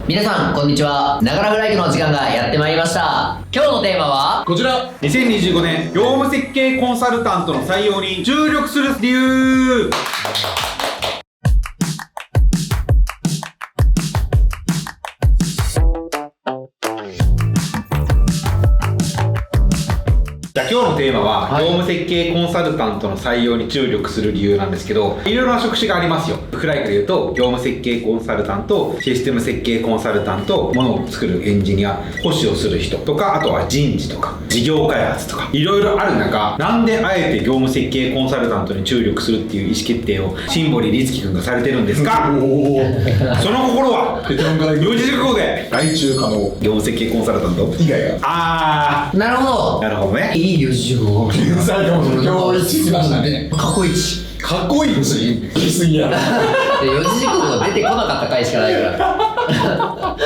皆さんこんにちは。ながらフライトの時間がやってまいりました。今日のテーマはこちら、2025年業務設計コンサルタントの採用に注力する理由。じゃあ今日のテーマは、業務設計コンサルタントの採用に注力する理由なんですけど、いろいろな職種がありますよ。フライクで言うと、業務設計コンサルタント、システム設計コンサルタント、物を作るエンジニア、保守をする人とか、あとは人事とか、事業開発とか、いろいろある中、なんであえて業務設計コンサルタントに注力するっていう意思決定を、新堀律樹君がされてるんですか？その心は、結論から四字熟語で、外注可能業務設計コンサルタント以外がなるほど。なるほどね。いい四字熟語。天才かもしれない。今日一致しましたね。過去一。かっこいいし言い過ぎやろ。四字熟語が出てこなかった回しかないから。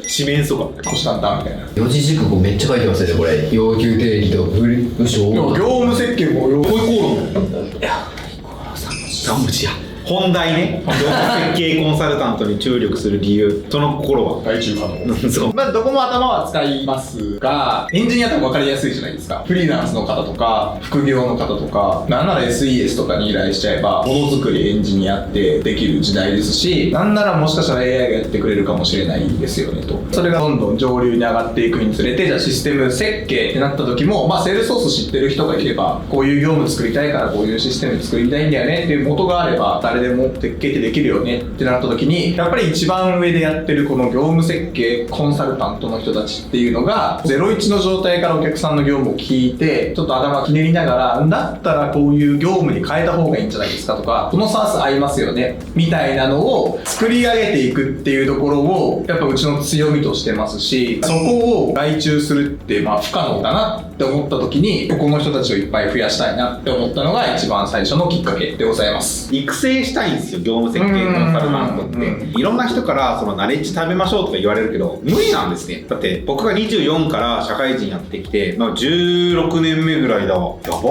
四面楚歌。虎視眈々みたいな。四字熟語めっちゃ書いてますよねこれ。要求定義と部署でも業務設計もこういう口論だよ。いや、3文字や。本題ね。業務設計コンサルタントに注力する理由。その心は外注可能。そう。まあどこも頭は使いますが、エンジニアって分かりやすいじゃないですか。フリーランスの方とか、副業の方とか、なんなら SES とかに依頼しちゃえば、ものづくりエンジニアってできる時代ですし、なんならもしかしたら AI がやってくれるかもしれないですよねと。それがどんどん上流に上がっていくにつれて、じゃあシステム設計ってなった時も、まあセールソース知ってる人がいれば、こういう業務作りたいからこういうシステム作りたいんだよねっていう元があれば、誰でも設計できるよねってなった時に、やっぱり一番上でやってるこの業務設計コンサルタントの人たちっていうのが01の状態からお客さんの業務を聞いてちょっと頭ひねりながら、だったらこういう業務に変えた方がいいんじゃないですかとか、このサース合いますよねみたいなのを作り上げていくっていうところをやっぱうちの強みとしてますし、そこを外注するってまあ不可能だなって思った時に、ここの人たちをいっぱい増やしたいなって思ったのが一番最初のきっかけでございます。育成したいんですよ、業務設計コンサルタントって。いろんな人からそのナレッジ食べましょうとか言われるけど、無理なんですね。だって僕が24から社会人やってきて、まあ、16年目ぐらいだわ。やばっ、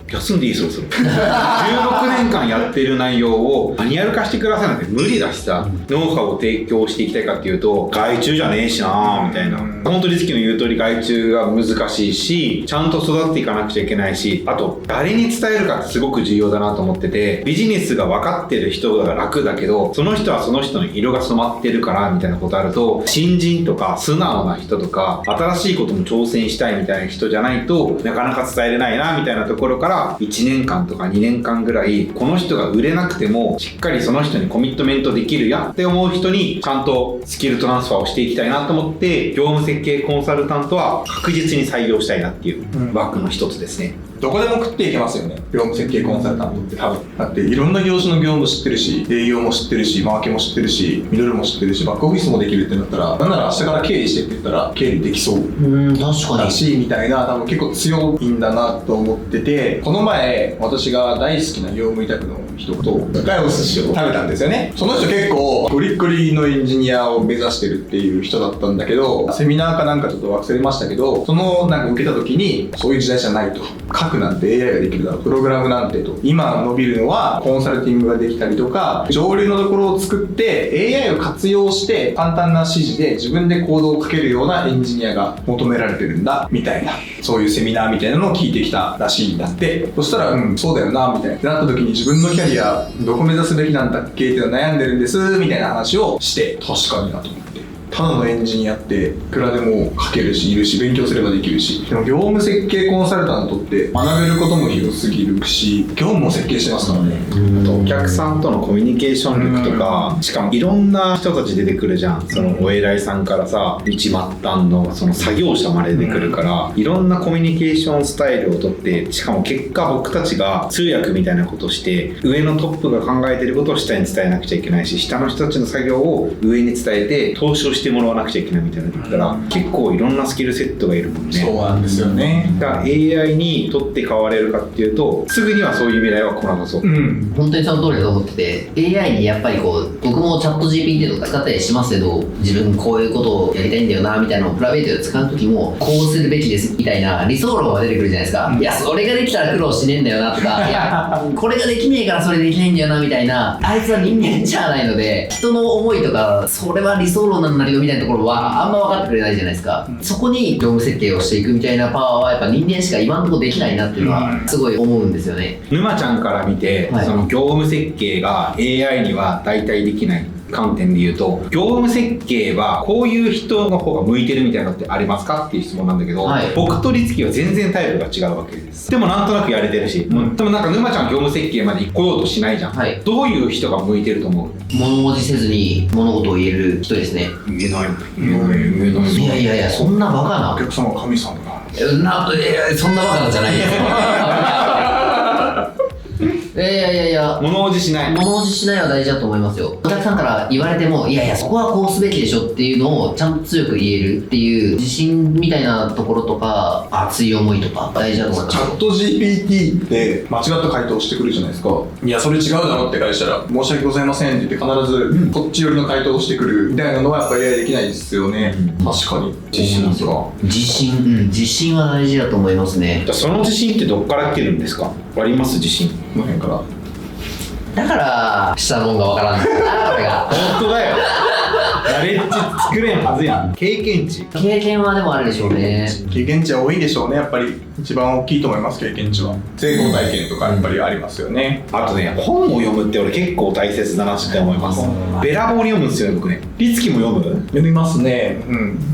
休んでいいそろそろ。16年間やってる内容をマニュアル化してくださいなんて無理だしさ、ノウハウを提供していきたいかっていうと、外注じゃねえしなーみたいな。本当に律樹の言う通り外注が難しいし、ちゃんと育っていかなくちゃいけないし、あと誰に伝えるかってすごく重要だなと思ってて、ビジネスが分かってる人が楽だけど、その人はその人の色が染まってるからみたいなことあると、新人とか素直な人とか新しいことも挑戦したいみたいな人じゃないとなかなか伝えれないなみたいなところから、1年間とか2年間ぐらいこの人が売れなくてもしっかりその人にコミットメントできるやって思う人にちゃんとスキルトランスファーをしていきたいなと思って、業務設計コンサルタントは確実に採用したいなっていう枠の一つですね。どこでも食っていけますよね、業務設計コンサルタントって多分。だっていろんな業種の業務知ってるし、営業も知ってるし、マーケも知ってるし、ミドルも知ってるし、バックオフィスもできるってなったら、なんなら明日から経理してって言ったら経理できそう確かにだし、みたいな、多分結構強いんだなと思ってて、この前私が大好きな業務委託の人と高いお寿司を食べたんですよね。その人結構ゴリッゴリのエンジニアを目指してるっていう人だったんだけど、セミナーかなんかちょっと忘れましたけど、そのなんか受けた時に、そういう時代じゃないと、書くなんて AI ができるだろう、プログラムなんてと、今伸びるのはコンサルティングができたりとか、上流のところを作って AI を活用して簡単な指示で自分でコードを書けるようなエンジニアが求められてるんだみたいな、そういうセミナーみたいなのを聞いてきたらしいんだって。そしたらそうだよなみたいなってなった時に、自分のキャリアどこ目指すべきなんだっけっていうの悩んでるんですみたいな話をして、確かになと思って。ただのエンジニアっていくらでも書けるし、いるし、勉強すればできるし、でも業務設計コンサルタントって学べることも広すぎるし、業務も設計してますからね。あとお客さんとのコミュニケーション力とか、しかもいろんな人たち出てくるじゃん。そのお偉いさんからさ、一末端のその作業者まで出てくるから、いろんなコミュニケーションスタイルをとって、しかも結果僕たちが通訳みたいなことをして、上のトップが考えてることを下に伝えなくちゃいけないし、下の人たちの作業を上に伝えて投資をしてもらわなくちゃいけないみたいなのだったら、結構いろんなスキルセットがいるもんね。そうなんですよね。だから AI にとって変われるかっていうと、すぐにはそういう未来は来なさそう。本当にその通りだと思ってて、 AI にやっぱりこう、僕もチャット GPT とか使ったりしますけど、自分こういうことをやりたいんだよなみたいなのをプライベートで使う時も、こうするべきですみたいな理想論が出てくるじゃないですか。いやそれができたら苦労しねえんだよなとか、いやこれができねえからそれできないんだよなみたいな、あいつは人間じゃないので、人の思いとかそれは理想論なんだリのみたいなところはあんま分かってくれないじゃないですか、そこに業務設計をしていくみたいなパワーはやっぱ人間しか今のところできないなっていうのはすごい思うんですよね。沼ちゃんから見て、はいその業務設計が AI には代替できない観点で言うと、業務設計はこういう人の方が向いてるみたいなのってありますかっていう質問なんだけど、はい僕と律樹は全然タイプが違うわけです。でもなんとなくやれてるし、でもなんか沼ちゃんは業務設計まで来ようとしないじゃん、はいどういう人が向いてると思う？物おじせずに物事を言える人ですね。言えないいやいやいや、そんなバカなお客様は神様だな。そんなバカなんじゃないですいやいや物おじしない。物おじしないは大事だと思いますよ。お客さんから言われても、いやいやそこはこうすべきでしょっていうのをちゃんと強く言えるっていう自信みたいなところとか、熱い思いとか大事だと思います。チャット GPT って間違った回答してくるじゃないですか。いやそれ違うだろって返したら申し訳ございませんって言って必ずこっち寄りの回答をしてくるみたいなのはやっぱり AI できないですよね、確かに。自信ですよ。自信は大事だと思いますね。じゃあその自信ってどっから来てるんですか？あります自信？この辺からだから下のもんがわからんないなこれが本当だよ。ナレッジ作れんはずやん。経験値。経験はでもあるでしょうね。経験値は多いでしょうね。やっぱり一番大きいと思います。経験値は成功体験とかやっぱりありますよね。あとね、本を読むって俺結構大切だなって思います。べらぼうに読むんですよね、僕ね。律樹も読む？読みますね。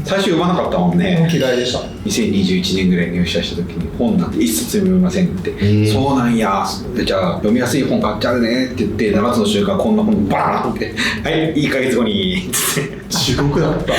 最初読まなかったもんね。嫌いでした。2021年ぐらいに入社した時に本なんて一冊読みませんって、そうなんや、じゃあ読みやすい本買ってあるねって言って、7つの習慣こんな本バーンってはい1ヶ月後に地獄だった。地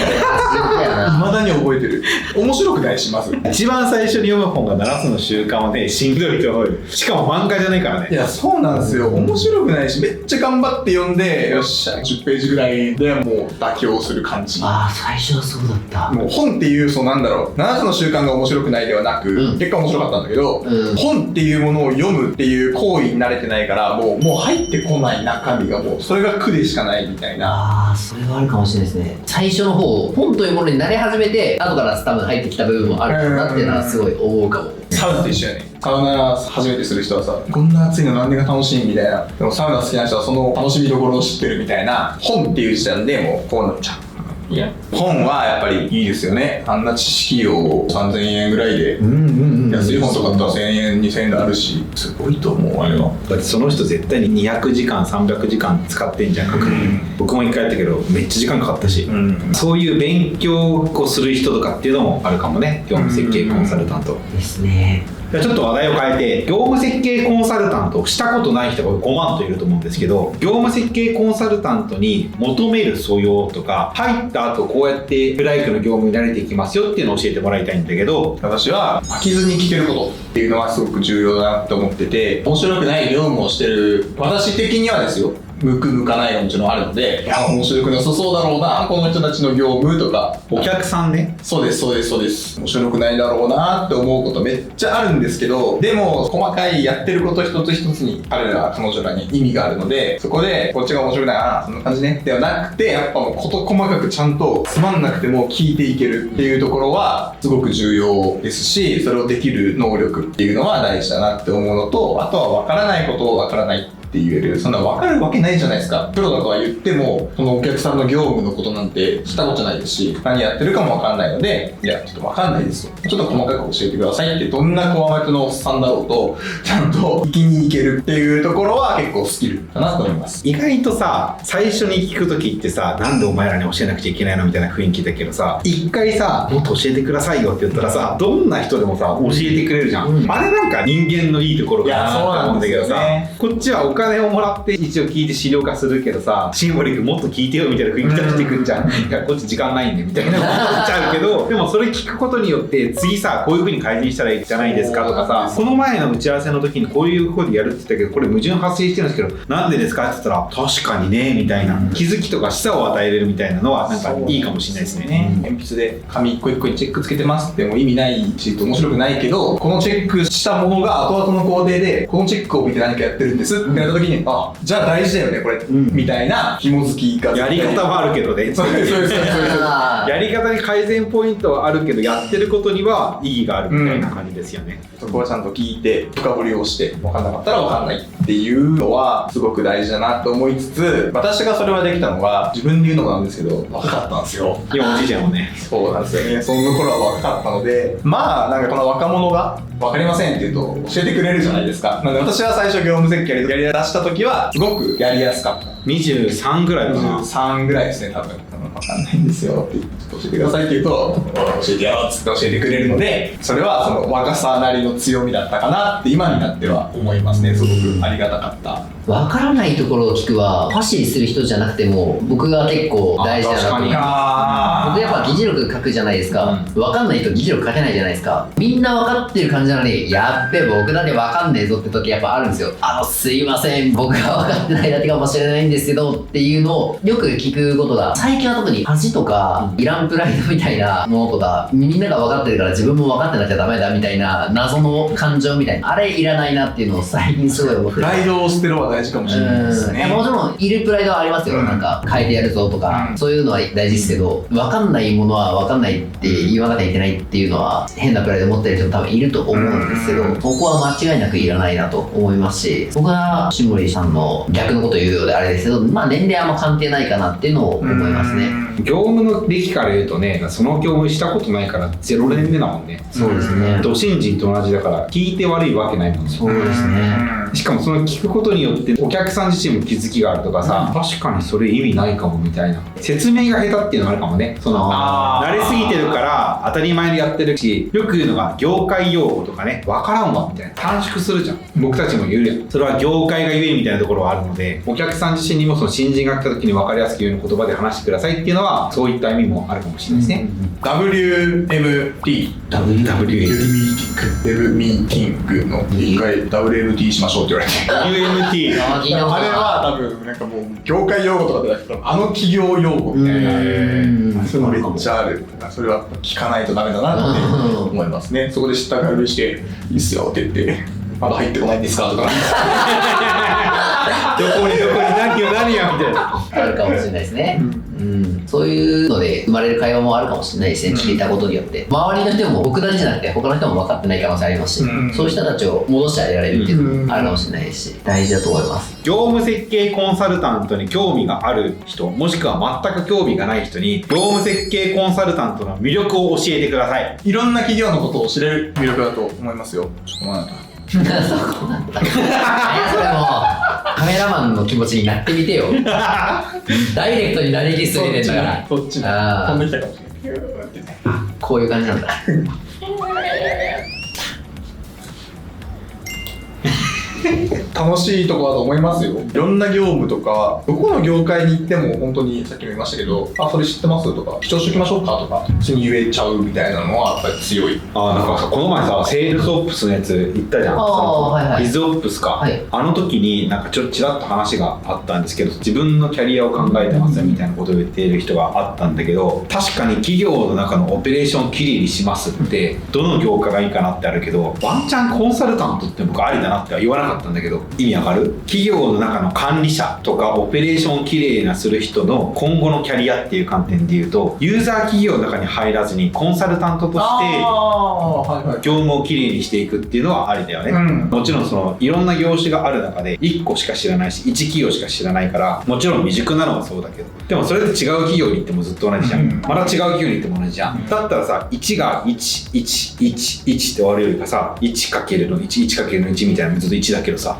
獄やな。未だに覚えてる。面白くないします。一番最初に読む本が7つの習慣はね、しんどいと思う。しかも漫画じゃないからね。いやそうなんですよ。面白くないしめっちゃ頑張って読んでよっしゃ10ページぐらいでもう妥協する感じ。ああ最初はそうだった。もう本っていうそうなんだろう7つの習慣が面白くないではなく、結果面白かったんだけど、本っていうものを読むっていう行為に慣れてないからもう入ってこない中身がもうそれが苦でしかないみたいな。ああそれはあるかもしれないですね。最初の方本というものに慣れ始めて後から多分入ってきた部分もあるかなっていうのはすごい思うかも。サウナと一緒やね。サウナ初めてする人はさこんな暑いの何でが楽しいみたいな。でもサウナ好きな人はその楽しみどころを知ってるみたいな。本っていう時点でもうこうなっちゃう。いや本はやっぱりいいですよね。あんな知識を3000円ぐらいで、安い本とかだったら1000円2000円であるしすごいと思うあれは。だってその人絶対に200時間300時間使ってんじゃん、僕も一回やったけどめっちゃ時間かかったし、そういう勉強をする人とかっていうのもあるかもね。業務設計コンサルタントですね。ちょっと話題を変えて、業務設計コンサルタントをしたことない人が5万といると思うんですけど、業務設計コンサルタントに求める素養とか、入った後こうやってプライクの業務に慣れていきますよっていうのを教えてもらいたいんだけど、私は飽きずに聞けることっていうのはすごく重要だなって思ってて、面白くない業務をしてる私的にはですよ、向く向かないがもちろんあるので、いや面白くなさそうだろうなこの人たちの業務とか。お客さんね。そうです面白くないだろうなって思うことめっちゃあるんですけど、でも細かいやってること一つ一つに彼女らに意味があるので、そこでこっちが面白くないそんな感じねではなくて、やっぱもう事細かくちゃんとつまんなくても聞いていけるっていうところはすごく重要ですし、それをできる能力っていうのは大事だなって思うのと、あとは分からないことを分からないって言える。そんな分かるわけないじゃないですか。プロだとは言ってもそのお客さんの業務のことなんてしたことないですし、何やってるかも分かんないので、いやちょっと分かんないですよ、ちょっと細かく教えてくださいってどんな小甘手のおっさんだろうとちゃんと聞きに行けるっていうところは結構スキルかなと思います。意外とさ、最初に聞くときってさ、なんでお前らに教えなくちゃいけないのみたいな雰囲気だけどさ、一回さ、もっと教えてくださいよって言ったらさ、どんな人でもさ教えてくれるじゃん、あれなんか人間のいいところかなと思うんだけどさ、こっちはお金をもらって一応聞いて資料化するけどさ、シンボリックもっと聞いてよみたいな雰囲気出してくんじゃん、いやこっち時間ないんでみたいなこと言っちゃうけど、でもそれ聞くことによって次さこういう風に改善したらいいじゃないですかとかさ、この前の打ち合わせの時にこういう風でやるって言ったけどこれ矛盾発生してるんですけどなんでですかって言ったら確かにねみたいな気づきとか示唆を与えれるみたいなのはなんかいいかもしれないですね。鉛筆で紙一個一個にチェックつけてますっても意味ないし面白くないけど、このチェックしたものが後々の工程でこのチェックを見て何かやってるんですってなった時に、あじゃあ大事だよねこれ、みたいな紐づきがやり方はあるけどねそうですやり方に変改善ポイントはあるけどやってることには意義があるみたいな感じですよね。そこはちゃんと聞いて深掘りをして分かんなかったら分かんないっていうのはすごく大事だなと思いつつ、私がそれはできたのが自分で言うのもなんですけど若かったんですよ。今おじいちゃんもね。そうなんですよね。その頃は若かったので、まあなんかこの若者が分かりませんって言うと教えてくれるじゃないですか。なので私は最初業務設計やりだした時はすごくやりやすかった。23ぐらいかな。23ぐらいですね、多分。分かんないんですよってちょっと教えてくださいって言うと教えてよっつって教えてくれるので、それはその若さなりの強みだったかなって今になっては思いますね。すごくありがたかった。わからないところを聞くはパシリする人じゃなくても僕が結構大事だなと思います。僕やっぱ議事録書くじゃないですか。わかんない人議事録書けないじゃないですか。みんなわかってる感じなのにやっべ僕だけわかんねえぞって時やっぱあるんですよ。すいません僕がわかってないだけかもしれないんですけどっていうのをよく聞くことが、最近は特に恥とかイランプライドみたいなものとか、みんなが分かってるから自分も分かってなきゃダメだみたいな謎の感情みたいな、あれいらないなっていうのを最近すごい思ってプライドを捨てるのは大事かもしれないですね。もちろんいるプライドはありますよ、なんか変えてやるぞとか、そういうのは大事ですけど、分かんないものは分かんないって言わなきゃいけないっていうのは変なプライド持ってる人も多分いると思うんですけど、ここは間違いなくいらないなと思いますし、僕は志森さんの逆のことを言うようであれですけど、まあ年齢はあんま関係ないかなっていうのを思いますね。業務の歴から言うとね、その業務したことないから0年目だもんね。そうですね。ド新人と同じだから聞いて悪いわけないもんね。そうですね。しかもその聞くことによってお客さん自身も気づきがあるとかさ、確かにそれ意味ないかもみたいな説明が下手っていうのがあるかもね。その慣れすぎてるから当たり前でやってるし、よく言うのが業界用語とかね、分からんわみたいな短縮するじゃん。僕たちも言うやん。それは業界が言えみたいなところはあるので、お客さん自身にもその新人が来た時に分かりやすく言うような言葉で話してくださいっていうのはそういった意味もあるかもしれないですね。WMT WMT ウェブミーティングの一回 WMT しましょうって言われてUMT あれは多分なんかもう業界用語とかで企業用語みたいなそういうのめっちゃある。それは聞かないとダメだなって思いますね。そこで知ったかぶりしていいっすよって言ってまだ入ってこないんですかとかどこに何やみたいなあるかもしれないですね。そういうので生まれる会話もあるかもしれないですね。聞いたことによって周りの人も僕だけじゃなくて他の人も分かってない可能性ありますし、そういう人たちを戻してあげられるっていうのもあるかもしれないですし、大事だと思います。業務設計コンサルタントに興味がある人、もしくは全く興味がない人に業務設計コンサルタントの魅力を教えてください。いろんな企業のことを知れる魅力だと思いますよ。そこなんだそれもカメラマンの気持ちになってみてよダイレクトになりきすぎてんだから、そっちの飛んできたかもしれない。こういう感じなんだ楽しいとこだと思いますよ。いろんな業務とかどこの業界に行っても本当にさっきも言いましたけど、それ知ってますとか視聴しておきましょうかとか普通に言えちゃうみたいなのはやっぱり強い。なんかさ、この前さセールスオップスのやつ行ったじゃん。ビズオップスか、はい、あの時になんかちらっと話があったんですけど、自分のキャリアを考えてますみたいなことを言っている人があったんだけど、確かに企業の中のオペレーションをきれいにしますってどの業界がいいかなってあるけど、ワンチャンコンサルタントって僕ありだなっては言わなかったんだけど、意味わかる？企業の中の管理者とかオペレーションをきれいなする人の今後のキャリアっていう観点で言うと、ユーザー企業の中に入らずにコンサルタントとして業務をきれいにしていくっていうのはありだよね。もちろんそのいろんな業種がある中で1個しか知らないし1企業しか知らないから、もちろん未熟なのはそうだけど、でもそれで違う企業に行ってもずっと同じじゃん。また違う企業に行っても同じじゃん。だったらさ、1が111って終わるよりかさ、1× の 1×1 みたいなのずっと1だけどさ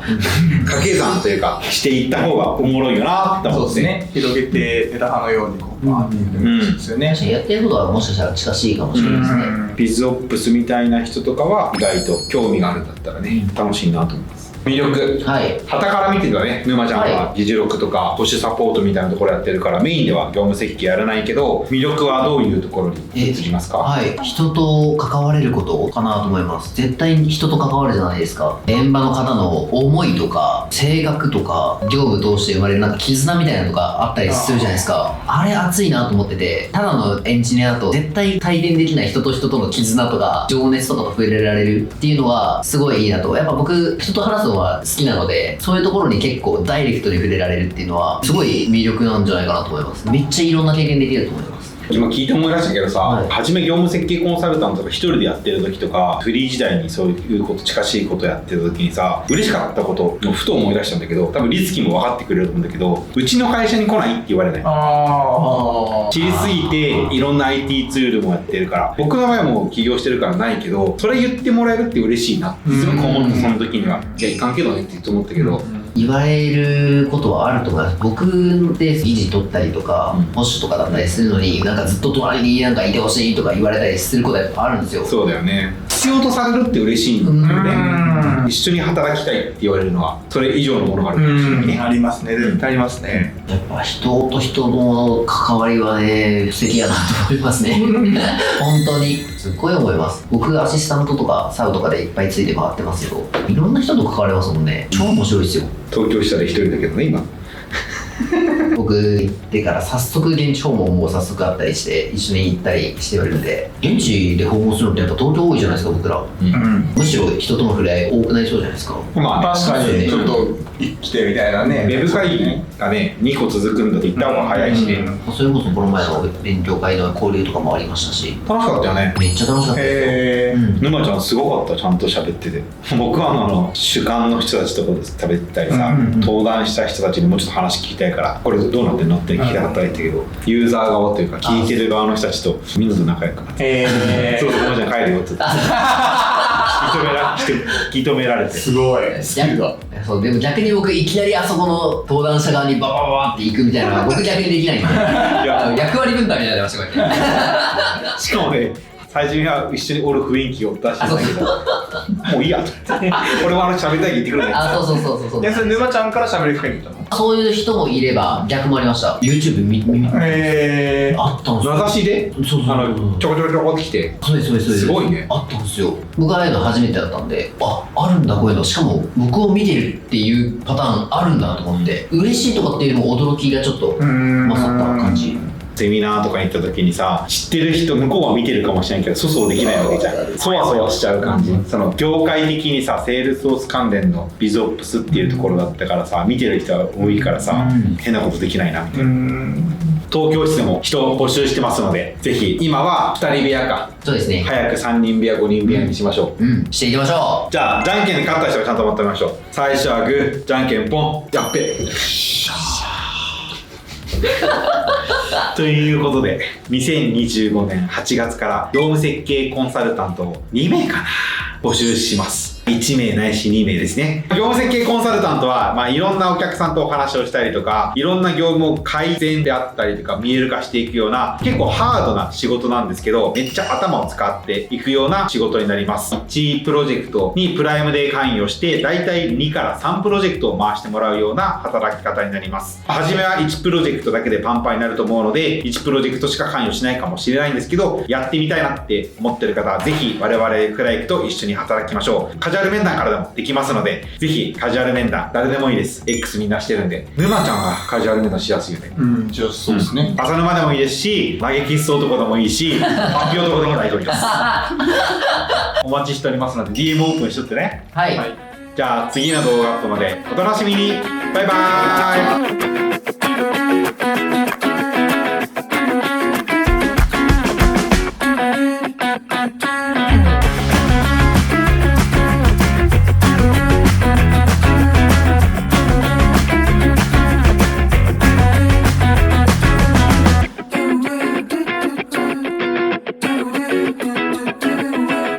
掛け算というかしていった方がおもろいよなって思って、ね、広げて枝葉のようにこうバーっていってもいいですよね。確かにやってることはもしかしたら近しいかもしれないですね。ビズオップスみたいな人とかは意外と興味があるんだったらね、楽しいなと思います。魅力、はい、傍から見てるとね、沼ちゃんは議事録とか保守サポートみたいなところやってるから、メインでは業務設計やらないけど、魅力はどういうところに移りますか？はい、人と関われることかなと思います。絶対に人と関わるじゃないですか。現場の方の思いとか性格とか業務通して生まれるなんか絆みたいなのとかあったりするじゃないですか。あれ熱いなと思ってて、ただのエンジニアだと絶対体験できない人と人との絆とか情熱とかが触れられるっていうのはすごいいいなと。やっぱ僕人と話すのは好きなので、そういうところに結構ダイレクトに触れられるっていうのはすごい魅力なんじゃないかなと思います。めっちゃいろんな経験できると思います。今聞いて思い出したけどさ、はい初め業務設計コンサルタントとか一人でやってる時とかフリー時代にそういうこと近しいことやってる時にさ嬉しかったことをふと思い出したんだけど、多分リツキも分かってくれると思うんだけど、うちの会社に来ないって言われない。あ知りすぎていろんな IT ツールもやってるから、僕の場合はもう起業してるからないけど、それ言ってもらえるって嬉しいなってすごく思ってその時には、いやいかんけどねって言って思ったけど、言われることはあると思います。僕で議事取ったりとか、保守とかだったりするのに、なんかずっと隣になんかいてほしいとか言われたりすることはやっぱあるんですよ。そうだよね。必要とされるって嬉しいんだよね。一緒に働きたいって言われるのはそれ以上のものがあるかもしれないね。ありますね、絶対ありますね。やっぱ人と人の関わりはね、素敵やなと思いますね。本当に。すっごい思います。僕アシスタントとかサウとかでいっぱいついて回ってますけど、いろんな人と関われますもんね。超面白いですよ。東京したら一人だけどね、今。僕行ってから早速現地訪問も早速あったりして一緒に行ったりしてるんで、現地で訪問するのってやっぱ東京多いじゃないですか僕ら。むしろ人との触れ合い多くなりそうじゃないですか。まあね、確かにちょっと来てみたいなね。ウェブ会議がね、2個続くんだって言った方が早いしね。それこそこの前の勉強会の交流とかもありましたし、楽しかったよね。めっちゃ楽しかったですよ。沼ちゃんすごかった、ちゃんと喋ってて。僕は主幹の人たちとかで喋ったりさ、登壇した人たちにもうちょっと話聞きたいから、これどうなってんのって聞きたかったりだけど、ユーザー側というか聞いてる側の人たちとみんなと仲良くなって、そうそう、沼ちゃん帰るよって言って引き止められて。すごいスキルだ。そう、でも逆に僕いきなりあそこの登壇者側にババババって行くみたいなのは僕逆にできないんで役割分担みたいになりましたこうやって。しかもね、最初には一緒におる雰囲気を出してたけど、もういいやと。俺は喋りたいって言ってくれない。あ、そうそう。それ沼ちゃんから喋りかけに行ったの？そういう人もいれば逆もありました。YouTube あったんですよ。名指しでそうちょこちょこちょこってきて。そうですすごいね。あったんですよ。僕はああいうの初めてだったんで、あるんだこういうの。しかも僕を見てるっていうパターンあるんだと思って、嬉しいとかっていうよりも驚きがちょっと勝った感じ。セミナーとかに行った時にさ、知ってる人向こうは見てるかもしれないけど粗相できないわけじゃん。そわそわしちゃう感じ。その業界的にさ、セールスフォース関連のビズオプスっていうところだったからさ、見てる人が多いからさ、変なことできないなみたいな。東京室でも人を募集してますので、ぜひ今は2人部屋か、そうですね。早く3人部屋5人部屋にしましょう。していきましょじゃあじゃんけんで勝った人がちゃんと待ってみましょう。最初はグー、じゃんけんポン、やっべ。ということで、2025年8月から業務設計コンサルタントを2名かな募集します。1名ないし2名ですね。業務設計コンサルタントは、いろんなお客さんとお話をしたりとか、いろんな業務を改善であったりとか見える化していくような、結構ハードな仕事なんですけど、めっちゃ頭を使っていくような仕事になります。1プロジェクトにプライムで関与して、だいたい2から3プロジェクトを回してもらうような働き方になります。初めは1プロジェクトだけでパンパンになると思うので、1プロジェクトしか関与しないかもしれないんですけど、やってみたいなって思ってる方は、ぜひ我々クライクと一緒に働きましょう。カジュアル面談からでもできますので、ぜひカジュアル面談、誰でもいいです。X みんなしてるんで。沼ちゃんがカジュアル面談しやすいよね。じゃあそうですね。浅沼でもいいですし、投げキッス男でもいいし、発表男でも大丈夫です。お待ちしておりますので、DM オープンしとってね。う。はい。じゃあ次の動画アップまでお楽しみに。バイバーイ。